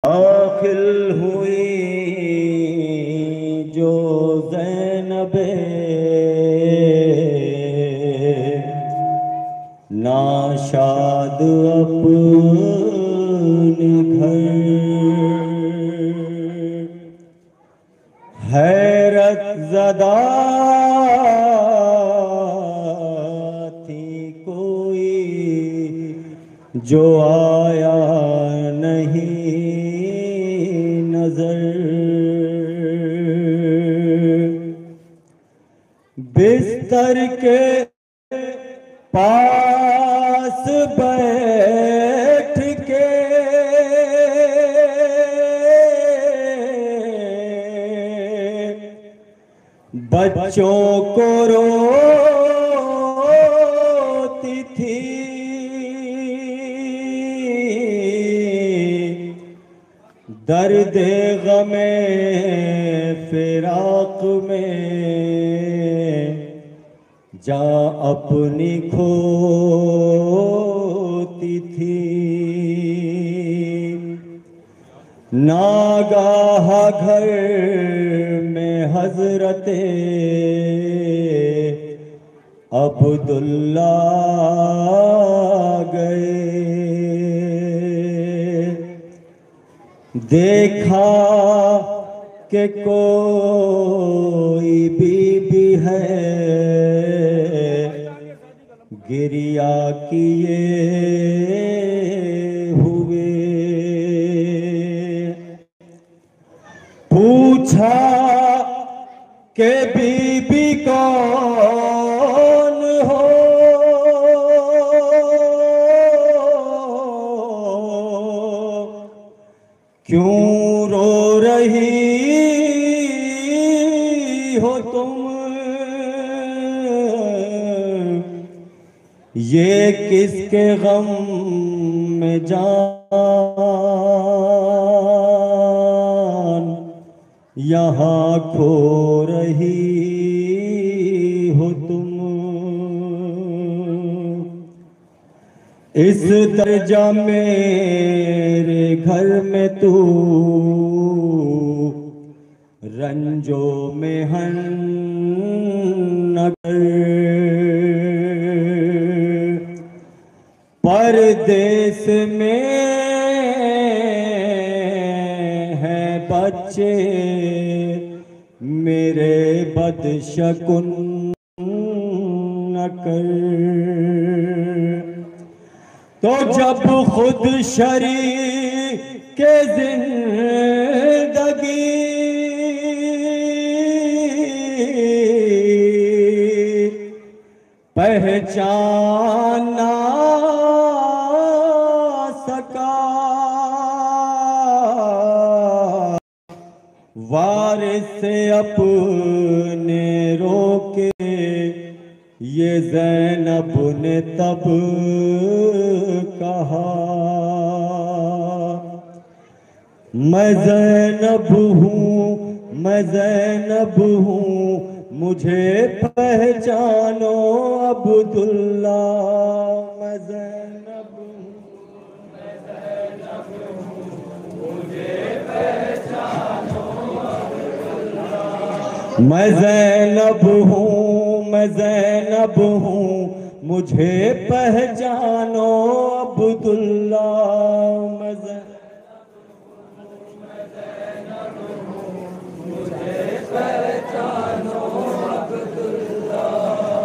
दाखिल हुई जो ज़ैनबे नाशाद अपने घर, हैरत ज़दा थी कोई जो आया नहीं नजर। बिस्तर के पास बैठ के बच्चों को रोती थी, दर्द गमे फिराक में जा अपनी खोती थी। नागाह घर में हजरते अब्दुल्ला गए, देखा कि कोई बीबी है, गिरिया किए हुए। पूछा कि बीबी कौन हो, क्यों रो रही हो तुम, ये किसके गम में जान यहाँ खो रही हो तुम। इस दर्जा मेरे घर में तू रंजो में हन नगर, परदेस में हैं बच्चे मेरे बदशकुन न कर। तो जब खुद शरीके जिंदगी पहचाना सका, वारिस से अपने रोके ये ज़ैनब ने तब कहा, मैं ज़ैनब हूँ, मैं ज़ैनब हूँ, मुझे पहचानो अब्दुल्ला। मैं ज़ैनब हूँ, मैं ज़ैनब हूँ, मुझे पहचानो अब्दुल्ला। मैं ज़ैनब हूँ, मैं ज़ैनब हूँ, मुझे पहचानो अब्दुल्ला। मैं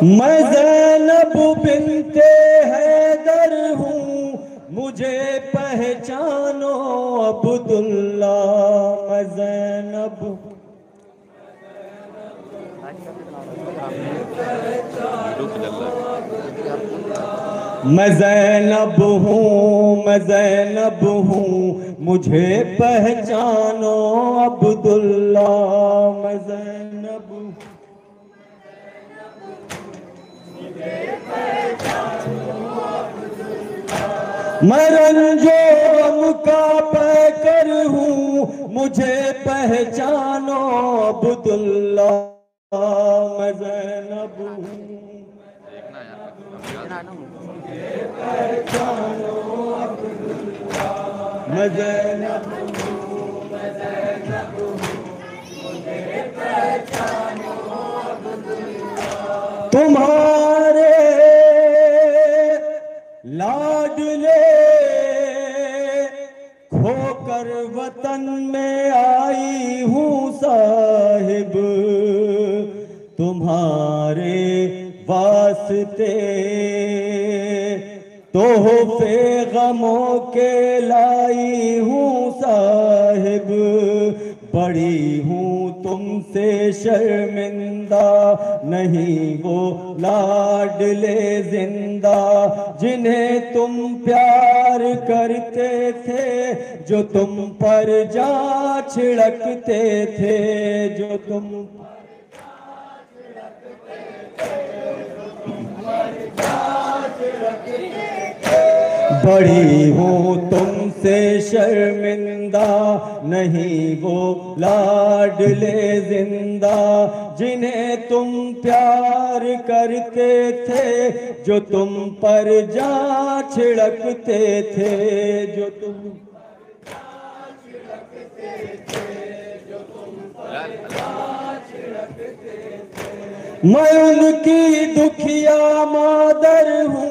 मैं ज़ैनब बिन्ते हैदर हूँ, मुझे पहचानो अब्दुल्ला। मैं ज़ैनब मैं ज़ैनब हूँ, मैं ज़ैनब हूँ, मुझे पहचानो अब्दुल्ला। मैं ज़ैनब हूँ, मैं रंजो गम का पैकर हूँ, मुझे पहचानो अब्दुल्ला। मैं ज़ैनब हूँ, मैं ज़ैनब तुम्हारे लाडले खोकर वतन में आई हूँ साहिब, तुम्हारे वास्ते तोहफे गमों के लाई हूँ साहिब। बड़ी हूँ तुमसे शर्मिंदा, नहीं वो लाडले जिंदा जिन्हें तुम प्यार करते थे, जो तुम पर जा छिड़कते थे, जो तुम बड़ी हूँ तुमसे शर्मिंदा, नहीं वो लाडले जिंदा जिन्हें तुम प्यार करते थे, जो तुम पर जा छिड़कते थे, जो तुम मैं उनकी दुखिया मादर हूँ,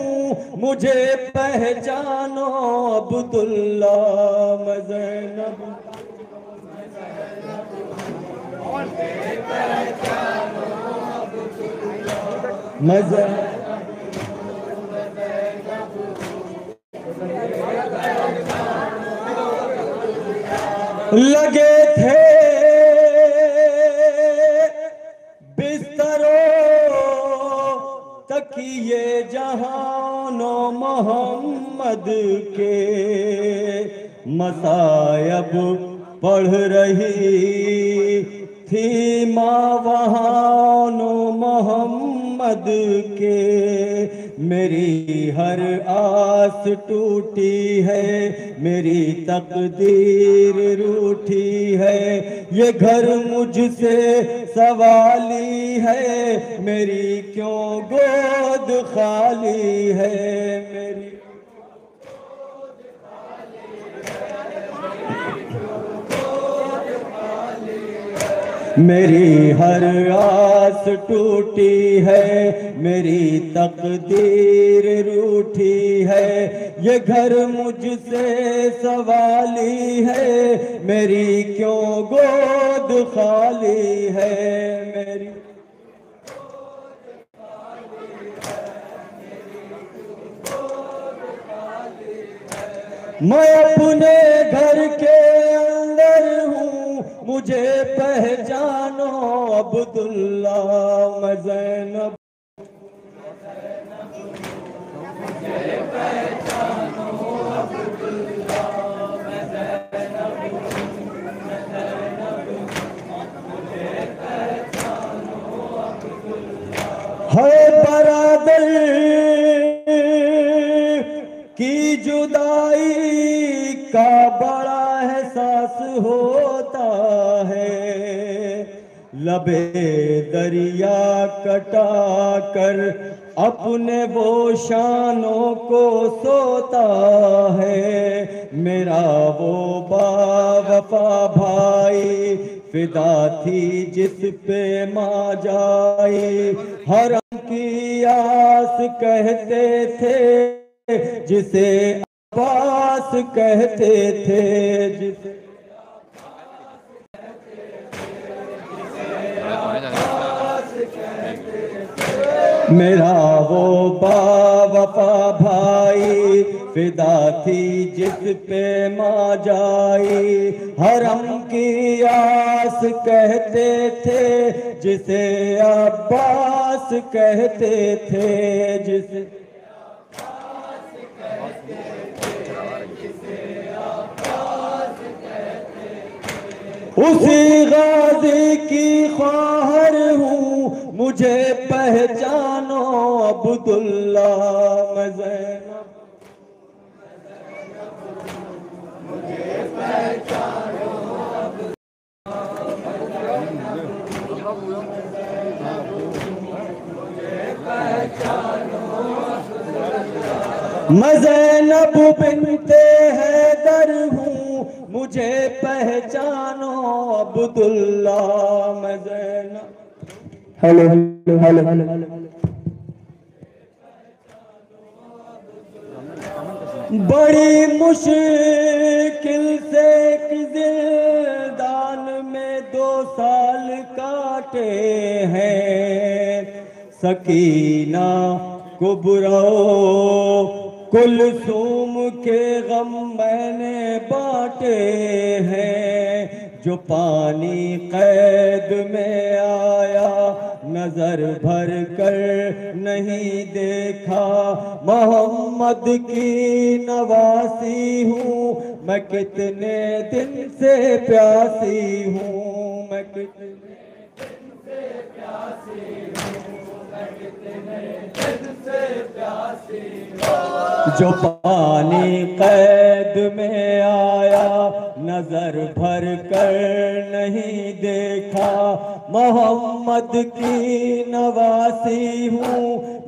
मुझे पहचानो अब्दुल्ला। मैं ज़ैनब मैं लगे थे तकिए जहानो मोहम्मद के, मसायब पढ़ रही थी माँ वहानो मोहम्मद के। मेरी हर आस टूटी है, मेरी तकदीर रूठी है, ये घर मुझसे सवाली है, मेरी क्यों गोद खाली है, मेरी मेरी हर आस टूटी है, मेरी तकदीर रूठी है, ये घर मुझसे सवाली है, मेरी क्यों गोद खाली है, मेरी मैं अपने घर के अंदर हूँ, मुझे पहचानो अब्दुल्ला। मैं ज़ैनब है बरादर की जुदाई का बड़ा एहसास होता है, लबे दरिया कटा कर अपने वो शानों को सोता है। मेरा वो बावफा भाई फिदा थी जिस पे माँ जाई, हरम की आस कहते थे जिसे अब्बास कहते थे, जिसे मेरा वो बावफा भाई फिदा थी जिस पे माँ जाई, हरम की आस कहते थे जिसे अब्बास कहते थे, जिसे उसी गाजी की ख्वाहर हूँ, मुझे पहचानो अब्दुल्ला। मैं ज़ैनब मुझे पहचानो मैं ज़ैनब बिन्ते हैदर हूँ, मुझे पहचानो अब्दुल्ला। मैं Zainab hello hello hello hello बड़ी मुश्किल से जिंदान में 2 साल काटे हैं। सकीना कुबरा कुलसूम के गम मैंने बांटे हैं। जो पानी कैद में आया नजर भर कर नहीं देखा। मोहम्मद की नवासी हूँ मैं कितने दिन से प्यासी हूँ। मैं कितने दिन से प्यासी हूँ। मैं कितने दिन से प्यासी हूँ। जो पानी कैद में आया नजर भर कर नहीं देखा। मोहम्मद की नवासी हूँ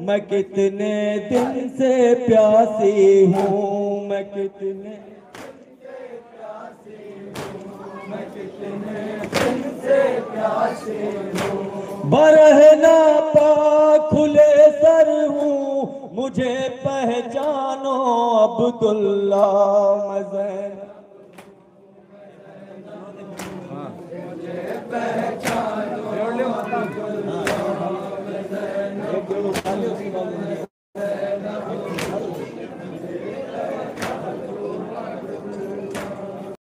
मैं कितने दिन से प्यासी हूँ। मैं कितने दिन से प्यासी हूँ। मैं कितने दिन से प्यासी हूँ। बरहना पा खुले सर हूँ मुझे पहचानो अब्दुल्ला मज़ैन।